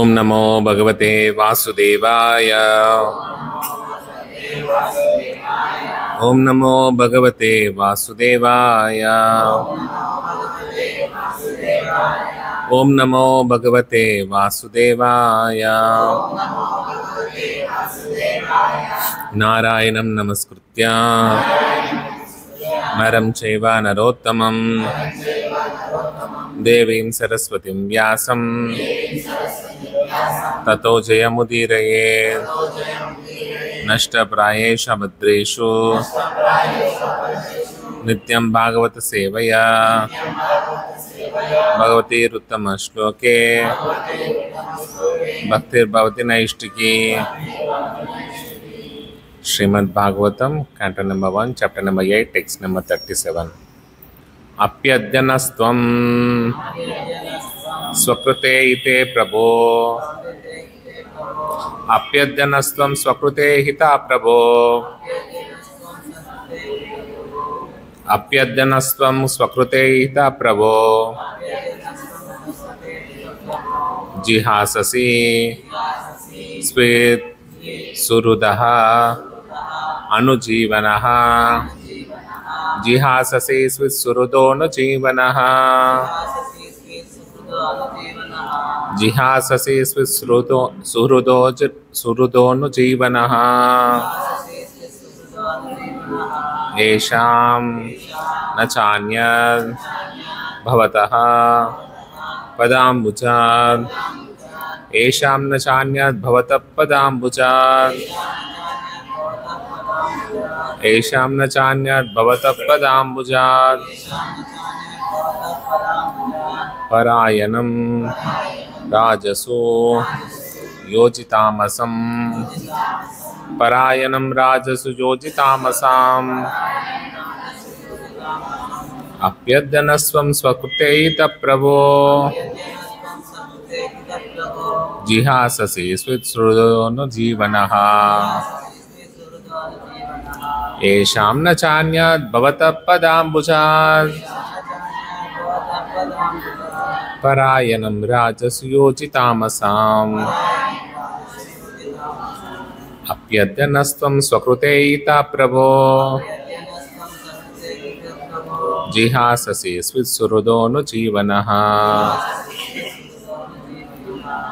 ओम नमो भगवते वासुदेवाय। ओम नमो भगवते वासुदेवाय। ओम नमो भगवते वासुदेवाय। नारायणं नमस्कृत्य नरं चैव नरोत्तमं देवीं सरस्वतीं व्यासं ततो जयमुदीरये। नष्टप्रायेषु भद्रेषु नित्यं भागवत सेवया भगवतीरुत्तमश्लोके भक्तिर्भवति नैष्टिकी। Srimad Bhagavatam canto number 1 chapter number 8 text number 37। अप्यद्यनस्त्वं स्वकृते हिते प्रभो। अप्यद्यनस्त्वं स्वकृते हिता प्रभो। अप्यद्यनस्त्वं स्वकृते हिता प्रभो। जिहाससि स्वेत् सुहृदः अनुजीवनः। जिहाससि स्वेत् सुहृदोऽनुजीवनः। जिहाससि स्वेत् सुहृदोऽनुजीवनः। येषां न चान्यद् भवतः पदाम्बुजात्। येषां न चान्यद् भवतः पदाम्बुजात्। येषां न चान्यद् भवतः पदाम्बुजात्। परायणं राजसो योजितामसं। परायणं राजसु योजितामसाम्। अप्यद्यनस्त्वं स्वकृते हितः प्रभो। जिहाससि स्वेत् सुहृदोऽनुजीवनः। येषां न चान्यद् भवतः पदाम्बुजात्। परायणं राजसु योजितामसाम्। अप्यद्यनस्त्वं स्वकृते हितः प्रभो। जिहाससि स्वेत् सुहृदोऽनुजीवनः।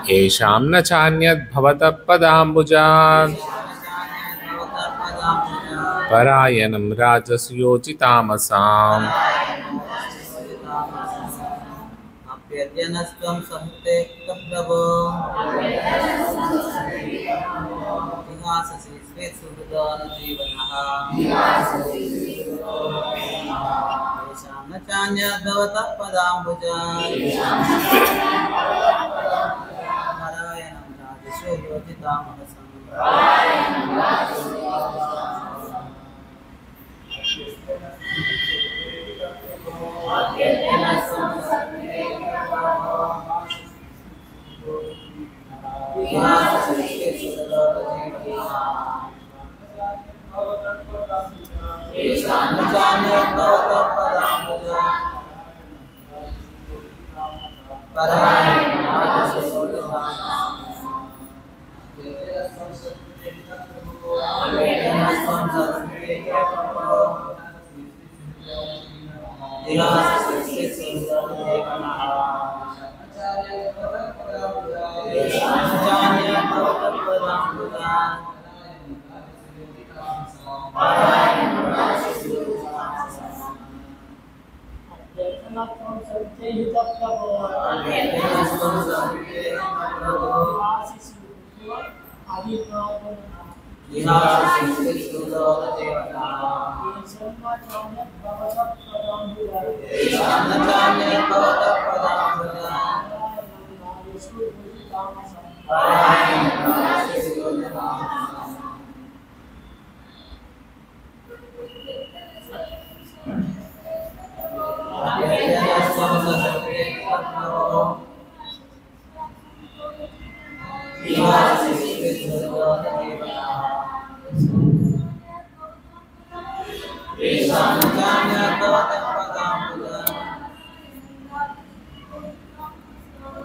येषां न चान्यद् भवतः पदाम्बुजात्। परायणं राजसु योजितामसाम्। अप्यद्यनस्त्वं स्वकृते हितः प्रभो। जिहाससि स्वेत् सुहृदोऽनुजीवनः। येषां न चान्यद् भवतः पदाम्बुजात्।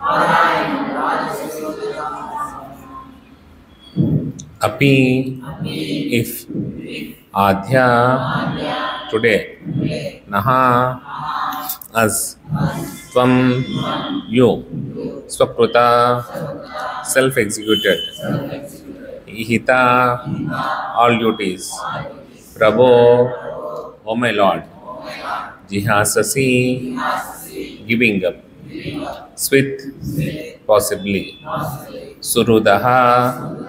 परायणं राजसु योजितामसम्। Api, if Adhya, today, Naha, us, Tvam, you, Swapruta, self-executed, Ihita, all duties, Prabho, O my Lord, Jihasasi, giving up, Swit, possibly, Surudaha,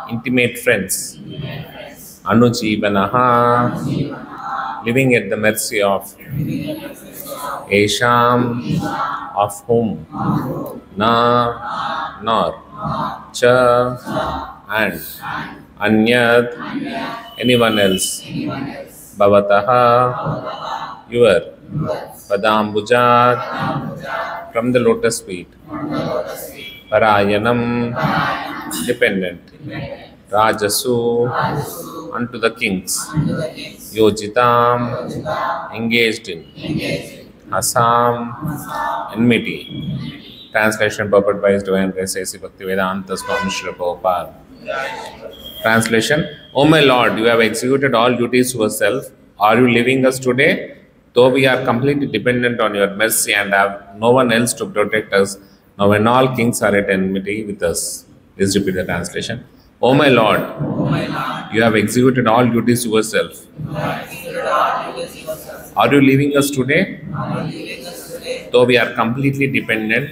intimate friends, Anujivanaha, living at the mercy of Esham, of whom, Na, nor, Cha, and Anyad, anyone else, Bhavataha, your, Padambujat, from the lotus feet, Parayanam, dependent, Rajasu, unto the kings, Yojitam, engaged in, Asam, enmity. Translation purport by His Divine Grace A.C. Bhaktivedanta Swami Srila Prabhupada. Translation: O my Lord, you have executed all duties to yourself. Are you leaving us today? Though we are completely dependent on your mercy and have no one else to protect us, now when all kings are at enmity with us. Please repeat the translation. O my Lord, you have executed all duties to yourself. Are you leaving us today? Though we are completely dependent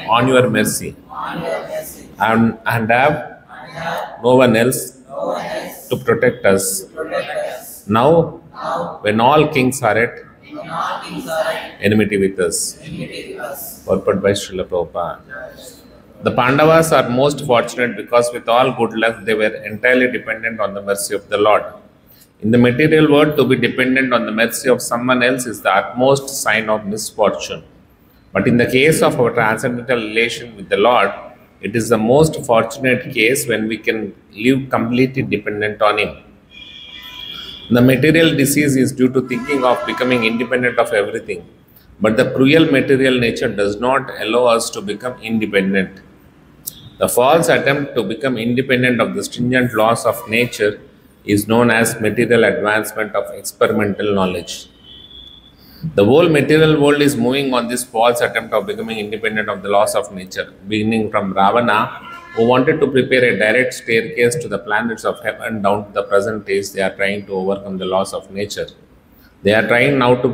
on your mercy and have no one else to protect us. Now, when all kings are at enmity with us. Purport by Srila Prabhupada. The Pandavas are most fortunate because with all good luck they were entirely dependent on the mercy of the Lord. In the material world, to be dependent on the mercy of someone else is the utmost sign of misfortune. But in the case of our transcendental relation with the Lord, it is the most fortunate case when we can live completely dependent on Him. The material disease is due to thinking of becoming independent of everything. But the cruel material nature does not allow us to become independent. The false attempt to become independent of the stringent laws of nature is known as material advancement of experimental knowledge. The whole material world is moving on this false attempt of becoming independent of the laws of nature, beginning from Ravana, who wanted to prepare a direct staircase to the planets of heaven down to the present days. They are trying to overcome the laws of nature. They are trying now to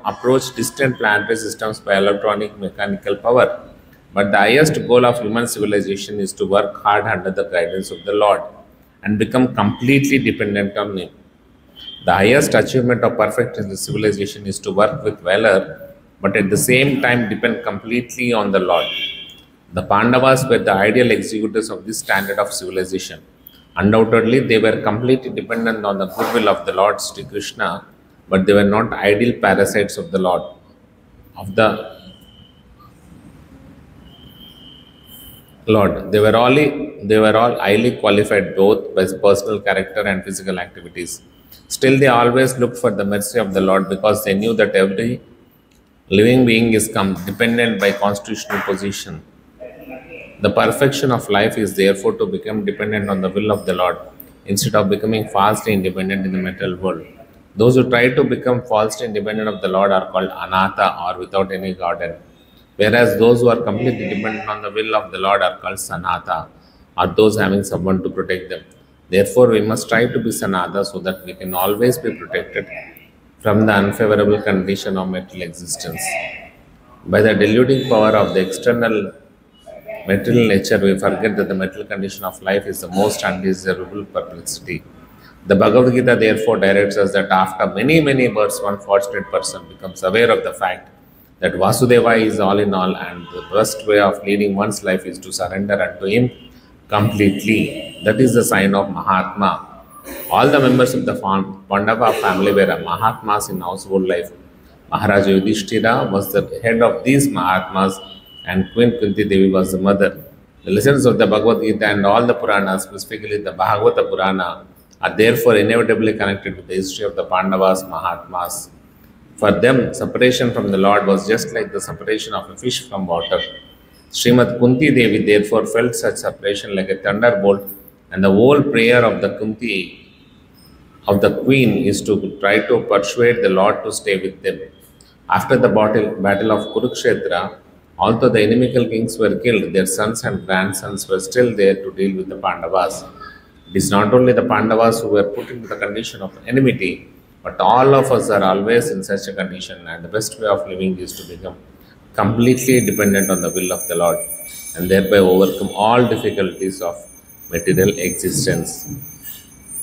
approach distant planetary systems by electronic mechanical power. But the highest goal of human civilization is to work hard under the guidance of the Lord and become completely dependent on Him. The highest achievement of perfect civilization is to work with valor, but at the same time depend completely on the Lord. The Pandavas were the ideal executors of this standard of civilization. Undoubtedly, they were completely dependent on the goodwill of the Lord Sri Krishna, but they were not ideal parasites of the Lord. They were all highly qualified both by personal character and physical activities. Still, they always looked for the mercy of the Lord because they knew that every living being is dependent by constitutional position. The perfection of life is therefore to become dependent on the will of the Lord instead of becoming falsely independent in the material world. Those who try to become falsely independent of the Lord are called anatha, or without any guardian, whereas those who are completely dependent on the will of the Lord are called sanatha, or those having someone to protect them. Therefore, we must try to be sanatha so that we can always be protected from the unfavorable condition of material existence. By the deluding power of the external material nature, we forget that the material condition of life is the most undesirable perplexity. The Bhagavad Gita therefore directs us that after many, many births, one fortunate person becomes aware of the fact that Vasudeva is all in all, and the best way of leading one's life is to surrender unto Him completely. That is the sign of Mahatma. All the members of the Pandava family were Mahatmas in household life. Maharaja Yudhishthira was the head of these Mahatmas, and Queen Kunti Devi was the mother. The lessons of the Bhagavad Gita and all the Puranas, specifically the Bhagavata Purana, are therefore inevitably connected with the history of the Pandavas, Mahatmas. For them, separation from the Lord was just like the separation of a fish from water. Srimad Kunti Devi therefore felt such separation like a thunderbolt, and the whole prayer of the Kunti of the queen is to try to persuade the Lord to stay with them. After the battle of Kurukshetra, although the inimical kings were killed, their sons and grandsons were still there to deal with the Pandavas. It is not only the Pandavas who were put into the condition of enmity, but all of us are always in such a condition, and the best way of living is to become completely dependent on the will of the Lord and thereby overcome all difficulties of material existence.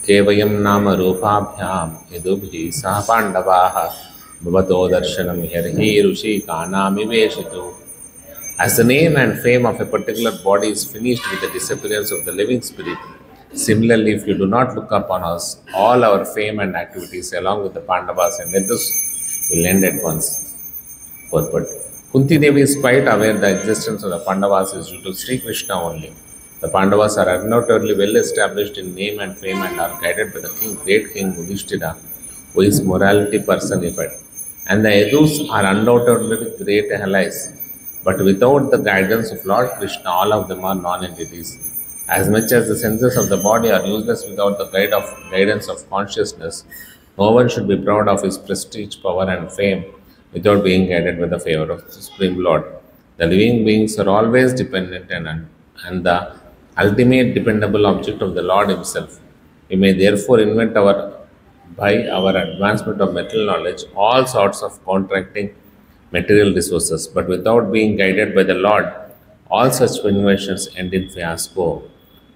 Kevayam nama rupabhyam yadubhi sah pandavaha bhavato darshanam herhi rushi kanami veshitu. As the name and fame of a particular body is finished with the disappearance of the living spirit, similarly, if you do not look upon us, all our fame and activities along with the Pandavas and Yadus will end at once. Purport. Kunti Devi is quite aware the existence of the Pandavas is due to Sri Krishna only. The Pandavas are undoubtedly well established in name and fame and are guided by the great king Yudhishthira, who is morality personified. And the Yadus are undoubtedly great allies. But without the guidance of Lord Krishna, all of them are non-entities. As much as the senses of the body are useless without the guidance of consciousness, no one should be proud of his prestige, power and fame without being guided by the favor of the Supreme Lord. The living beings are always dependent and the ultimate dependable object of the Lord himself. We may therefore invent by our advancement of material knowledge all sorts of counteracting material resources, but without being guided by the Lord, all such innovations end in fiasco.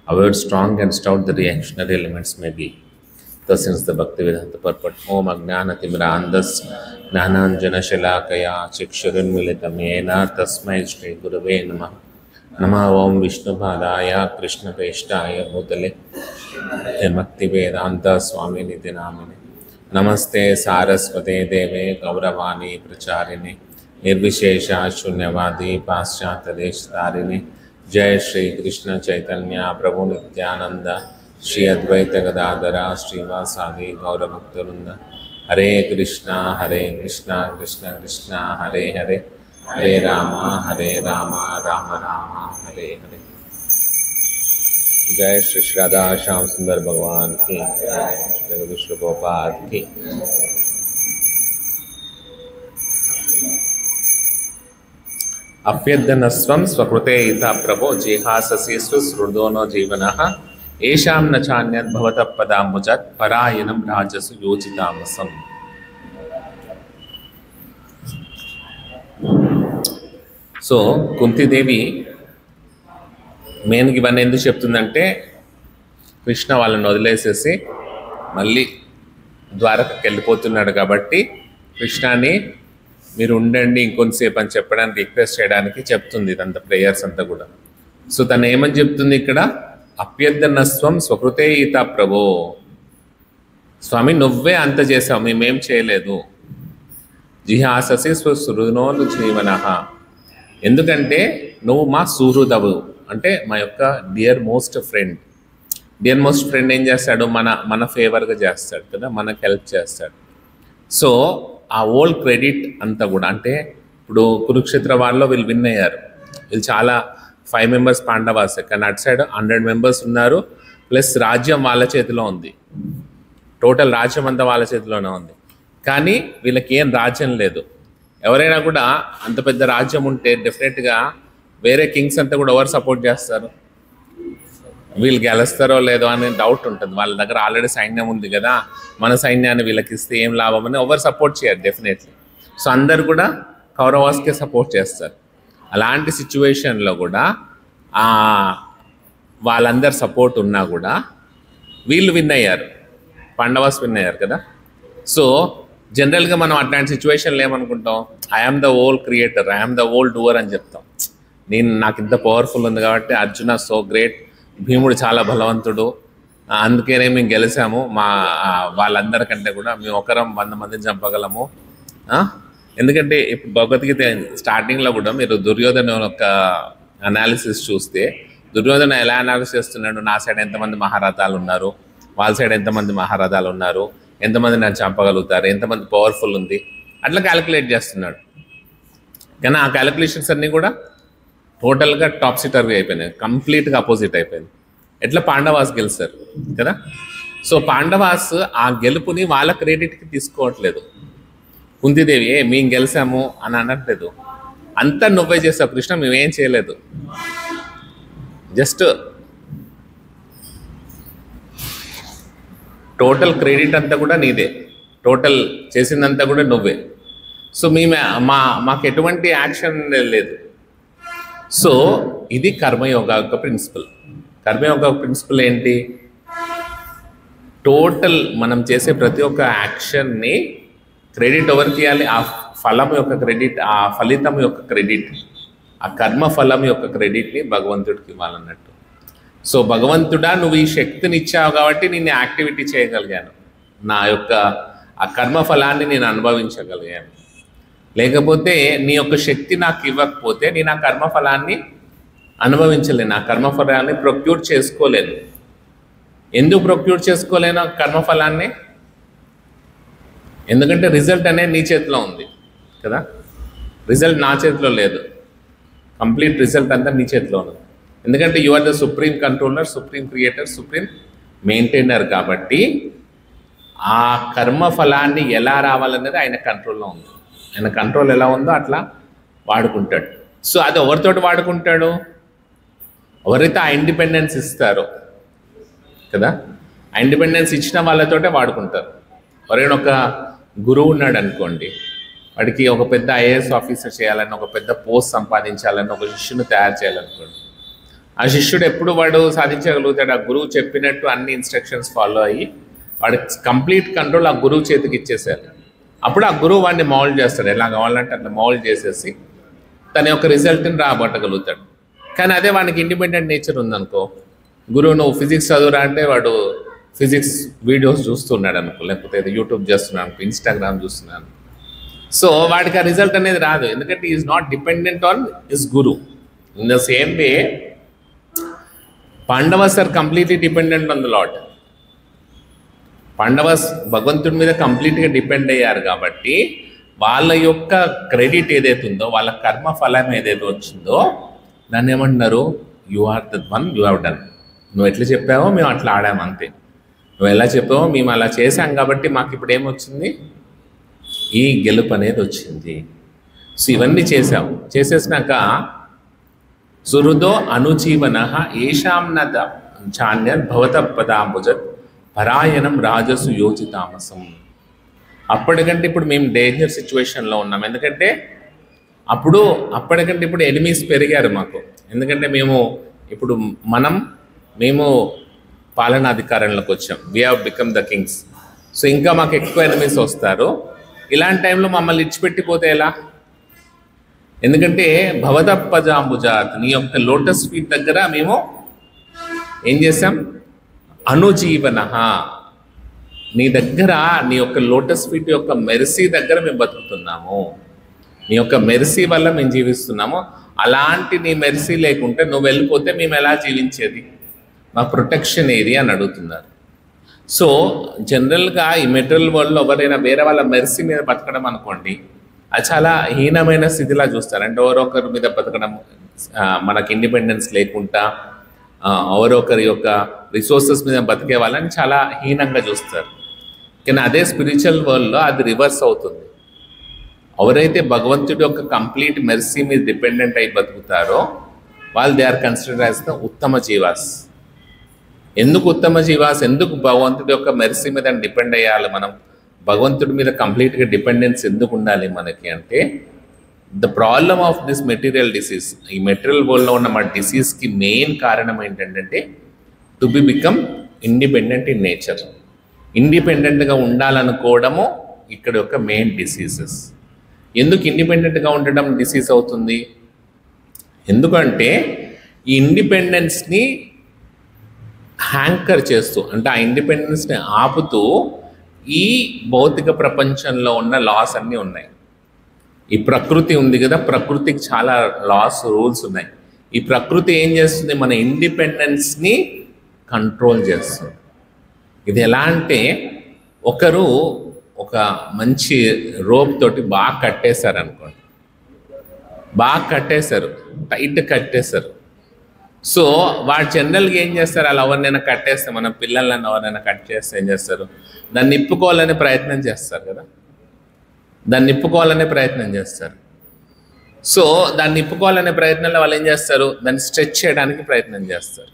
However strong and stout the reactionary elements may be. Thus ends the Bhaktivedanta purport. Om Ajnana Timrandas Jnananjana Shalakaya Chikshurunmilitam Yena Tasmai Shri Gurave Namah. Namah Om Vishnu Padaya Krishna Peshtaya Bhutale Bhaktivedanta Swami Nityanamine. Namaste Saraswate Deve Gauravani Pracharine Nirvishesha Shunyavadi Paschatadeshtarine. Jai Shri Krishna Chaitanya Prabhu Nityananda Shri Advaita Gadadara Srivasadi Gaura Bhaktarunda. Hare Krishna Krishna Krishna Hare Hare Hare Rama Rama Rama Hare Hare. Jai Shri Radha Shyam Sundar Bhagwan ki Jai Vishnu Gopal ki. Apyadhanasvam swakrute ita prabho jihasasisva srudono jivanaha esham nachanyat bhavata padambujat parayanam rajasu yojitamasam. So, Kunti Devi మెయిన్గా ఇవన్నీ ఎందుకు చెప్తుందంటే కృష్ణ వాళ్ళని వదిలేసేసి మళ్ళీ ద్వారకకి వెళ్ళిపోతున్నాడు కాబట్టి కృష్ణాని మీరు ఉండండి ఇంకొంతసేపు అని చెప్పడానికి రిక్వెస్ట్ చేయడానికి చెప్తుంది ఇదంతా ప్రేయర్స్ అంతా కూడా. సో తను ఏమని చెప్తుంది ఇక్కడ, అప్యర్థనస్వం స్వకృతే ఈత ప్రభో, స్వామి నువ్వే అంత చేసావు, మేమేం చేయలేదు. జిహాససి స్వసృనోలు జీవనః, ఎందుకంటే నువ్వు మా సుహృదవు, అంటే మా యొక్క dear most friend. Dear most friend ఏం చేస్తాడు, మన ఫేవర్గా చేస్తాడు కదా, మనకు హెల్ప్ చేస్తాడు. సో ఆ ఓల్డ్ క్రెడిట్ అంతా కూడా, అంటే ఇప్పుడు కురుక్షేత్ర వాళ్ళలో వీళ్ళు విన్ అయ్యారు, వీళ్ళు చాలా 5 మెంబర్స్ పాండవాస్, కానీ అటు సైడ్ 100 మెంబర్స్ ఉన్నారు, ప్లస్ రాజ్యం వాళ్ళ చేతిలో ఉంది, టోటల్ రాజ్యం అంతా వాళ్ళ చేతిలోనే ఉంది. కానీ వీళ్ళకి ఏం రాజ్యం లేదు. ఎవరైనా కూడా అంత పెద్ద రాజ్యం ఉంటే డెఫినెట్గా వేరే కింగ్స్ అంతా కూడా ఎవరు సపోర్ట్ చేస్తారు, వీళ్ళు గెలుస్తారో లేదో అనే డౌట్ ఉంటుంది. వాళ్ళ దగ్గర ఆల్రెడీ సైన్యం ఉంది కదా, మన సైన్యాన్ని వీళ్ళకి ఇస్తే ఏం లాభం అని ఎవరు సపోర్ట్ చేయరు డెఫినెట్లీ. సో అందరు కూడా కౌరవాస్కే సపోర్ట్ చేస్తారు. అలాంటి సిచ్యువేషన్లో కూడా వాళ్ళందరు సపోర్ట్ ఉన్నా కూడా వీళ్ళు విన్ అయ్యారు, పాండవాస్ విన్ అయ్యారు కదా. సో జనరల్గా మనం అట్లాంటి సిచ్యువేషన్లో ఏమనుకుంటాం, I am the whole creator, I am the whole doer అని చెప్తాం. నాకు ఇంత పవర్ఫుల్ ఉంది కాబట్టి అర్జున సో గ్రేట్, భీముడు చాలా బలవంతుడు, అందుకనే మేము గెలిచాము, వాళ్ళందరికంటే కూడా మేము 100 మందిని చంపగలము. ఎందుకంటే ఇప్పుడు భగవద్గీత స్టార్టింగ్లో కూడా మీరు దుర్యోధన యొక్క అనాలిసిస్ చూస్తే, దుర్యోధన ఎలా అనాలిసిస్ చేస్తున్నాడు, నా సైడ్ ఎంతమంది మహారథాలు ఉన్నారు, వాళ్ళ సైడ్ ఎంతమంది మహారథాలు ఉన్నారు, ఎంతమంది నన్ను చంపగలుగుతారు, ఎంతమంది పవర్ఫుల్ ఉంది, అట్లా క్యాలిక్యులేట్ చేస్తున్నాడు. కానీ ఆ క్యాలిక్యులేషన్స్ అన్నీ కూడా టోటల్గా టాప్సీ టర్వీ అయిపోయినాయి, కంప్లీట్గా అపోజిట్ అయిపోయింది. ఎట్లా పాండవాస్ గెలిచారు కదా. సో పాండవాస్ ఆ గెలుపుని వాళ్ళ క్రెడిట్కి తీసుకోవట్లేదు. కుంతిదేవి మేము గెలిచాము అని అనట్లేదు, అంతా నువ్వే చేసావు కృష్ణ, మేమేం చేయలేదు, జస్ట్ టోటల్ క్రెడిట్ అంతా కూడా నీదే, టోటల్ చేసిందంతా కూడా నువ్వే. సో మాకు ఎటువంటి యాక్షన్ లేదు. సో ఇది కర్మయోగ యొక్క ప్రిన్సిపల్. కర్మయోగ ప్రిన్సిపల్ ఏంటి? టోటల్ మనం చేసే ప్రతి ఒక్క యాక్షన్ని క్రెడిట్ ఎవరికి ఇవ్వాలి? ఆ ఫలం యొక్క క్రెడిట్, ఆ ఫలితం యొక్క క్రెడిట్, ఆ కర్మ ఫలం యొక్క క్రెడిట్ని భగవంతుడికి ఇవ్వాలన్నట్టు. సో భగవంతుడా నువ్వు ఈ శక్తిని ఇచ్చావు కాబట్టి నేను యాక్టివిటీ చేయగలిగాను, నా యొక్క ఆ కర్మ ఫలాన్ని నేను అనుభవించగలిగాను. లేకపోతే నీ యొక్క శక్తి నాకు ఇవ్వకపోతే నేను ఆ కర్మఫలాన్ని అనుభవించలేను, ఆ కర్మఫలాన్ని ప్రొక్యూర్ చేసుకోలేను. ఎందుకు ప్రొక్యూర్ చేసుకోలేను ఆ కర్మఫలాన్ని? ఎందుకంటే రిజల్ట్ అనేది నీ చేతిలో ఉంది కదా, రిజల్ట్ నా చేతిలో లేదు. కంప్లీట్ రిజల్ట్ అంతా నీ చేతిలో ఉంది. ఎందుకంటే you are the supreme controller, supreme creator, supreme maintainer. కాబట్టి ఆ కర్మఫలాన్ని ఎలా రావాలనేది ఆయన కంట్రోల్లో ఉంది. ఆయన కంట్రోల్ ఎలా ఉందో అట్లా వాడుకుంటాడు. సో అది ఎవరితోటి వాడుకుంటాడు? ఎవరైతే ఆ ఇండిపెండెన్స్ ఇస్తారో కదా, ఆ ఇండిపెండెన్స్ ఇచ్చిన వాళ్ళతోటే వాడుకుంటారు. ఎవరైనా ఒక గురువు ఉన్నాడు అనుకోండి, వాడికి ఒక పెద్ద ఐఏఎస్ ఆఫీసర్ చేయాలని, ఒక పెద్ద పోస్ట్ సంపాదించాలని, ఒక శిష్యుని తయారు చేయాలనుకోండి. ఆ శిష్యుడు ఎప్పుడు వాడు సాధించగలుగుతాడు? ఆ గురువు చెప్పినట్టు అన్ని ఇన్స్ట్రక్షన్స్ ఫాలో అయ్యి వాడి కంప్లీట్ కంట్రోల్ ఆ గురువు చేతికి ఇచ్చేసారు. అప్పుడు ఆ గురువు వాడిని మౌల్డ్ చేస్తాడు, ఎలా కావాలంటే అట్లా మౌల్డ్ చేసేసి తన యొక్క రిజల్ట్ని రాబట్టగలుగుతాడు. కానీ అదే వాడికి ఇండిపెండెంట్ నేచర్ ఉందనుకో, గురువు నువ్వు ఫిజిక్స్ చదువురా అంటే వాడు ఫిజిక్స్ వీడియోస్ చూస్తున్నాడు అనుకో, లేకపోతే యూట్యూబ్ చేస్తున్నాడు అనుకో, ఇన్స్టాగ్రామ్ చూస్తున్నాను. సో వాడికి ఆ రిజల్ట్ అనేది రాదు, ఎందుకంటే is not dependent on his guru. In the same way Pandavas are completely dependent on the lord. Pandavas భగవంతుడి మీద కంప్లీట్గా డిపెండ్ అయ్యారు కాబట్టి వాళ్ళ యొక్క క్రెడిట్ ఏదైతే ఉందో, వాళ్ళ కర్మ ఫలం ఏదైతే వచ్చిందో దాన్ని ఏమంటున్నారు? You are the one, you have done. నువ్వు ఎట్లా చెప్పావో మేము అట్లా ఆడాము అంతే, నువ్వు ఎలా చెప్పావో మేము అలా చేసాం కాబట్టి మాకు ఇప్పుడు ఏమొచ్చింది? ఈ గెలుపు అనేది వచ్చింది. సో ఇవన్నీ చేసాం. చేసేసినాక సుహృదో అనుజీవన ఏషాం నద చాన్యత్ భవత పదాంబుజత్ పరాయణం రాజసు యోజితామసం. అప్పటికంటే ఇప్పుడు మేము డేంజర్ సిచ్యువేషన్లో ఉన్నాం. ఎందుకంటే అప్పటికంటే ఇప్పుడు ఎనిమీస్ పెరిగారు మాకు. ఎందుకంటే మేము పాలనాధికారంలోకి వచ్చాం. We have become the Kings. So ఇంకా మాకు ఎక్కువ ఎనిమీస్ వస్తారు. ఇలాంటి టైంలో మమ్మల్ని ఇచ్చిపెట్టిపోతే ఎలా? ఎందుకంటే భవత పదాంబుజాత్, నీ యొక్క లోటస్ ఫీట్ దగ్గర మేము ఏం చేసాం? అనుజీవన, నీ దగ్గర నీ యొక్క లోటస్ ఫీట్ యొక్క మెర్సీ దగ్గర మేము బతుకుతున్నాము, నీ యొక్క మెర్సీ వల్ల మేము జీవిస్తున్నాము. అలాంటి నీ మెర్సీ లేకుంటే నువ్వు వెళ్ళిపోతే మేము ఎలా జీవించేది? మా ప్రొటెక్షన్ ఏది అని అడుగుతున్నారు. సో జనరల్గా ఈ మెటీరియల్ వరల్డ్లో ఎవరైనా వేరే వాళ్ళ మెర్సీ మీద బతకడం అనుకోండి, అది చాలా హీనమైన స్థితిలా చూస్తారు. అంటే ఎవరొకరి మీద బతకడం, మనకి ఇండిపెండెన్స్ లేకుండా ఎవరొకరి యొక్క రిసోర్సెస్ మీద బతికే వాళ్ళని చాలా హీనంగా చూస్తారు. కానీ అదే స్పిరిచువల్ వరల్డ్లో అది రివర్స్ అవుతుంది. ఎవరైతే భగవంతుడి యొక్క కంప్లీట్ మెర్సీ మీద డిపెండెంట్ అయి బతుకుతారో వాళ్ళు they are considered as the ఉత్తమ జీవాస్. ఎందుకు ఉత్తమ జీవాస్? ఎందుకు భగవంతుడి యొక్క మెర్సీ మీద డిపెండ్ అయ్యాలి మనం? భగవంతుడి మీద కంప్లీట్గా డిపెండెన్స్ ఎందుకు ఉండాలి మనకి అంటే, the problem of this material disease, ఈ మెటీరియల్ వరల్డ్లో ఉన్న మన డిసీజ్కి మెయిన్ కారణం ఏంటంటే to be become independent in nature. ఇండిపెండెంట్గా ఉండాలనుకోవడము ఇక్కడ యొక్క మెయిన్ డిసీజెస్. ఎందుకు ఇండిపెండెంట్గా ఉండడం డిసీజ్ అవుతుంది? ఎందుకంటే ఈ ఇండిపెండెన్స్ని హ్యాంకర్ చేస్తూ, అంటే ఆ ఇండిపెండెన్స్ని ఆపుతూ ఈ భౌతిక ప్రపంచంలో ఉన్న లాస్ అన్నీ ఉన్నాయి. ఈ ప్రకృతి ఉంది కదా, ప్రకృతికి చాలా లాస్, రూల్స్ ఉన్నాయి. ఈ ప్రకృతి ఏం చేస్తుంది? మన ఇండిపెండెన్స్ని కంట్రోల్ చేస్తుంది. ఇది ఎలా అంటే, ఒకరు ఒక మంచి రోప్ తోటి బాగా కట్టేశారు అనుకోండి, బాగా కట్టేశారు, టైట్ కట్టేస్తారు. సో వాడు జనరల్గా ఏం చేస్తారు, అలా ఎవరినైనా కట్టేస్తే, మన పిల్లలను ఎవరైనా కట్ చేస్తే ఏం చేస్తారు, దాన్ని నిప్పుకోవాలనే ప్రయత్నం చేస్తారు కదా, దాన్ని నిప్పుకోవాలనే ప్రయత్నం చేస్తారు. సో దాన్ని నిప్పుకోవాలనే ప్రయత్నంలో వాళ్ళు ఏం చేస్తారు, దాన్ని స్ట్రెచ్ చేయడానికి ప్రయత్నం చేస్తారు.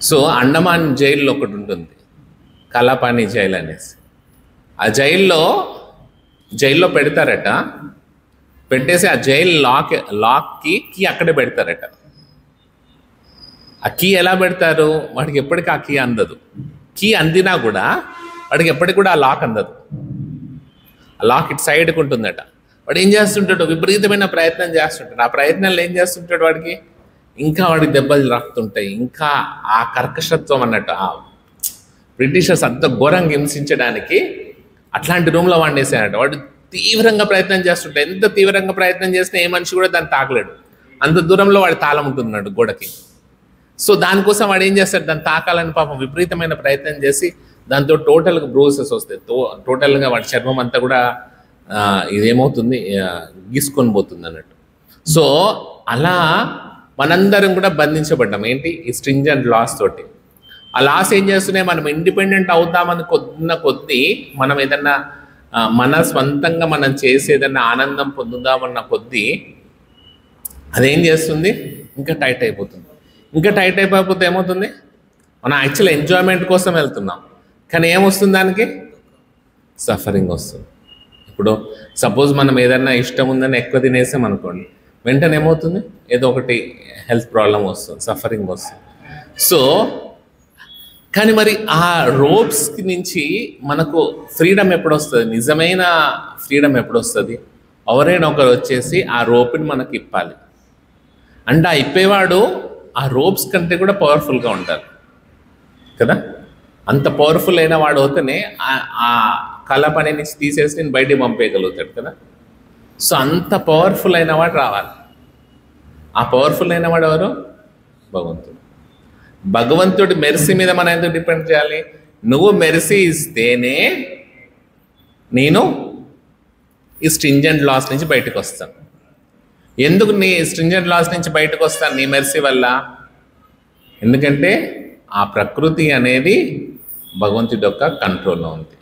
సో అండమాన్ జైల్లో ఒకటి ఉంటుంది, కలాపాని జైలు అనేసి. ఆ జైల్లో పెడతారట, పెట్టేసి ఆ జైలు లాక్కి కీ అక్కడే పెడతారట. ఆ కీ ఎలా పెడతారు, వాడికి ఎప్పటికీ ఆ కీ అందదు. కీ అందినా కూడా వాడికి ఎప్పటికి కూడా ఆ లాక్ అందదు. ఆ లాక్ ఇటు సైడ్కి ఉంటుందట. వాడు ఏం చేస్తుంటాడు, విపరీతమైన ప్రయత్నం చేస్తుంటాడు. ఆ ప్రయత్నంలో ఏం చేస్తుంటాడు, వాడికి ఇంకా వాడికి దెబ్బలు రాకుతుంటాయి. ఇంకా ఆ కర్కశత్వం అన్నట్టు, ఆ బ్రిటిషర్స్ అంత ఘోరంగా హింసించడానికి అట్లాంటి రూమ్లో వాడిని వేసాడట. వాడు తీవ్రంగా ప్రయత్నం చేస్తుంటాడు. ఎంత తీవ్రంగా ప్రయత్నం చేసినా ఏ మనిషి కూడా దాన్ని తాకలేడు. అంత దూరంలో వాడి తాళం ఉంటున్నాడు గోడకి. సో దానికోసం వాడు ఏం చేస్తాడు, దాన్ని తాకాలని పాపం విపరీతమైన ప్రయత్నం చేసి దాంతో టోటల్గా బ్రూసెస్ వస్తాయి. టోటల్గా వాడి చర్మం అంతా కూడా ఇదేమవుతుంది, గీసుకొని పోతుంది అన్నట్టు. సో అలా మనందరం కూడా బంధించబడ్డాం. ఏంటి, ఈ స్ట్రింజెంట్ లాస్ తోటి. ఆ లాస్ ఏం చేస్తున్నాయి, మనం ఇండిపెండెంట్ అవుతామని కొద్దీ మనం ఏదన్నా మన స్వంతంగా మనం చేసేదన్నా ఆనందం పొందుదామన్న కొద్దీ అదేం చేస్తుంది, ఇంకా టైట్ అయిపోతుంది. ఇంకా టైట్ అయిపోతే ఏమవుతుంది, మనం యాక్చువల్ ఎంజాయ్మెంట్ కోసం వెళ్తున్నాం, కానీ ఏమొస్తుంది, దానికి సఫరింగ్ వస్తుంది. ఇప్పుడు సపోజ్ మనం ఏదన్నా ఇష్టం ఉందని ఎక్కువ తినేసాం అనుకోండి, వెంటనే ఏమవుతుంది, ఏదో ఒకటి హెల్త్ ప్రాబ్లం వస్తుంది, సఫరింగ్ వస్తుంది. సో కానీ మరి ఆ రోప్స్ నుంచి మనకు ఫ్రీడమ్ ఎప్పుడు వస్తుంది, నిజమైన ఫ్రీడమ్ ఎప్పుడు వస్తుంది, ఎవరైనా ఒకరు వచ్చేసి ఆ రోప్ని మనకి ఇప్పాలి. అంటే ఆ ఇప్పేవాడు ఆ రోప్స్ కంటే కూడా పవర్ఫుల్గా ఉంటారు కదా. అంత పవర్ఫుల్ అయిన వాడు అవుతేనే ఆ కలపని నుంచి తీసేసి నేను బయటికి పంపేయగలుగుతాడు కదా. సో అంత పవర్ఫుల్ అయిన వాడు రావాలి. ఆ పవర్ఫుల్ అయిన వాడు ఎవరు, భగవంతుడు. భగవంతుడి మెర్సీ మీద మనం ఎందుకు డిపెండ్ చేయాలి, నువ్వు మెర్సీ ఇస్తేనే నేను ఈ స్ట్రింజెంట్ లాస్ నుంచి బయటకు వస్తాను. ఎందుకు నీ స్ట్రింజెంట్ లాస్ నుంచి బయటకు వస్తాను, నీ మెర్సీ వల్ల. ఎందుకంటే ఆ ప్రకృతి అనేది భగవంతుడి యొక్క కంట్రోల్లో ఉంది.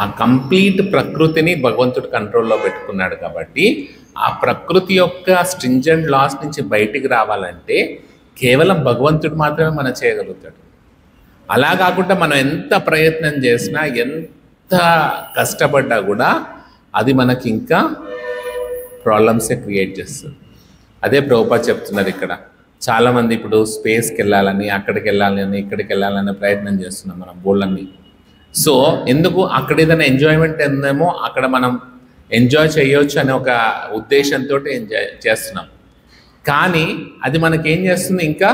ఆ కంప్లీట్ ప్రకృతిని భగవంతుడు కంట్రోల్లో పెట్టుకున్నాడు. కాబట్టి ఆ ప్రకృతి యొక్క స్ట్రింజెంట్ లాస్ నుంచి బయటికి రావాలంటే కేవలం భగవంతుడు మాత్రమే మనం చేయగలుగుతాడు. అలా కాకుండా మనం ఎంత ప్రయత్నం చేసినా, ఎంత కష్టపడ్డా కూడా అది మనకి ఇంకా ప్రాబ్లమ్సే క్రియేట్ చేస్తుంది. అదే ప్రభుపాద చెప్తున్నారు ఇక్కడ. చాలామంది ఇప్పుడు స్పేస్కి వెళ్ళాలని, అక్కడికి వెళ్ళాలని, ఇక్కడికి వెళ్ళాలని ప్రయత్నం చేస్తున్నాం మనం బోళ్ళన్నీ. సో ఎందుకు, అక్కడ ఏదైనా ఎంజాయ్మెంట్ ఉందేమో, అక్కడ మనం ఎంజాయ్ చేయొచ్చు అనే ఒక ఉద్దేశంతో ఎంజాయ్ చేస్తున్నాం. కానీ అది మనకేం చేస్తుంది, ఇంకా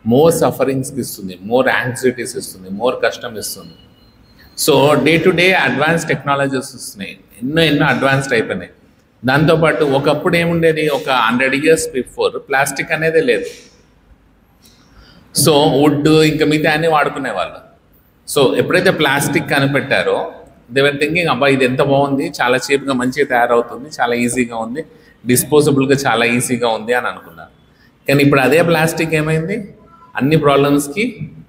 మోర్ సఫరింగ్స్కి ఇస్తుంది, మోర్ యాంగ్జైటీస్ ఇస్తుంది, మోర్ కష్టం ఇస్తుంది. So day to day advance technologies వస్తున్నాయి, ఎన్నో అడ్వాన్స్డ్ అయిపోయినాయి. దాంతోపాటు ఒకప్పుడు ఏముండేది, ఒక 100 years బిఫోర్ ప్లాస్టిక్ అనేదే లేదు. సో వుడ్ ఇంకా మిగతా అన్నీ వాడుకునేవాళ్ళు. సో ఎప్పుడైతే ప్లాస్టిక్ కనిపెట్టారో దేవర్ థింకింగ్, అబ్బా ఇది ఎంత బాగుంది, చాలా చీప్గా మంచిగా తయారవుతుంది, చాలా ఈజీగా ఉంది, డిస్పోజబుల్గా చాలా ఈజీగా ఉంది అని అనుకున్నారు. కానీ ఇప్పుడు అదే ప్లాస్టిక్ ఏమైంది, అన్ని ప్రాబ్లమ్స్కి